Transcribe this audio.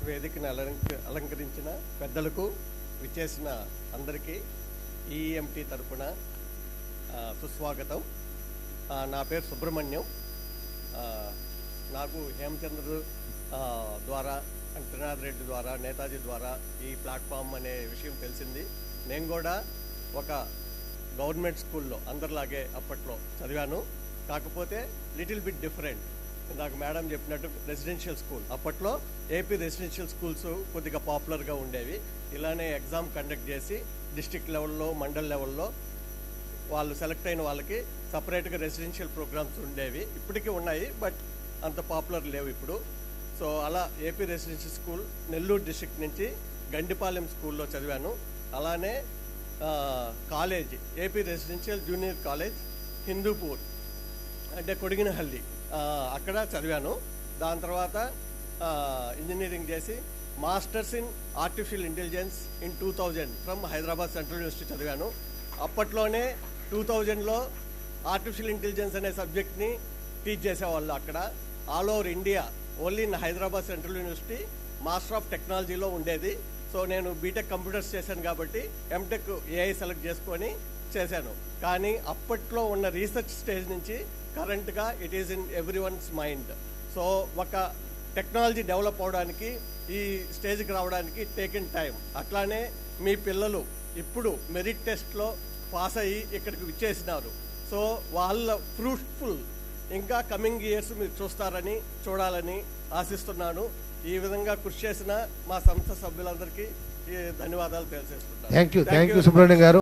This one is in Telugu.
వేదికను అలంకరించిన పెద్దలకు విచ్చేసిన అందరికీ ఈఎంటీ తరపున సుస్వాగతం. నా పేరు సుబ్రహ్మణ్యం. నాకు హేమచంద్ర ద్వారా, త్రినాథ్ రెడ్డి ద్వారా, నేతాజీ ద్వారా ఈ ప్లాట్ఫామ్ అనే విషయం తెలిసింది. నేను కూడా ఒక గవర్నమెంట్ స్కూల్లో అందరిలాగే అప్పట్లో చదివాను. కాకపోతే లిటిల్ బిట్ డిఫరెంట్. ఇందాక మేడం చెప్పినట్టు రెసిడెన్షియల్ స్కూల్, అప్పట్లో ఏపీ రెసిడెన్షియల్ స్కూల్స్ కొద్దిగా పాపులర్గా ఉండేవి. ఇలానే ఎగ్జామ్ కండక్ట్ చేసి డిస్ట్రిక్ట్ లెవెల్లో, మండల్ లెవెల్లో వాళ్ళు సెలెక్ట్ అయిన వాళ్ళకి సపరేట్గా రెసిడెన్షియల్ ప్రోగ్రామ్స్ ఉండేవి. ఇప్పటికీ ఉన్నాయి, బట్ అంత పాపులర్ లేవు ఇప్పుడు. సో అలా AP residential school Nellore district నుంచి గండిపాలెం స్కూల్లో చదివాను. అలానే college AP residential junior college Hindupur అంటే కొడిగినహల్లి, అక్కడ చదివాను. దాని తర్వాత ఇంజనీరింగ్ చేసి masters in artificial intelligence in 2000 from Hyderabad central university చదివాను. అప్పట్లోనే 2000లో ఆర్టిఫిషియల్ ఇంటెలిజెన్స్ అనే సబ్జెక్ట్ని టీచ్ చేసేవాళ్ళు అక్కడ. All over India only in Hyderabad central university master of టెక్నాలజీలో ఉండేది. సో నేను బీటెక్ కంప్యూటర్స్ చేశాను కాబట్టి ఎంటెక్ ఏఐ సెలెక్ట్ చేసుకొని చేశాను. కానీ అప్పట్లో ఉన్న రీసెర్చ్ స్టేజ్ నుంచి కరెంట్గా it is in everyone's mind. So ఒక టెక్నాలజీ డెవలప్ అవడానికి, ఈ స్టేజ్కి రావడానికి టేకెన్ టైం. అట్లానే మీ పిల్లలు ఇప్పుడు మెరిట్ టెస్ట్లో పాస్ అయ్యి ఇక్కడికి విచ్చేసినారు. సో వాళ్ళ ఫ్రూట్ఫుల్ ఇంకా కమింగ్ ఇయర్స్ మీరు చూడాలని ఆశిస్తున్నాను. ఈ విధంగా కృషి చేసిన మా సంస్థ సభ్యులందరికీ ధన్యవాదాలు తెలియజేస్తున్నాను. థ్యాంక్ యూ సుబ్రహ్మణ్యం గారు.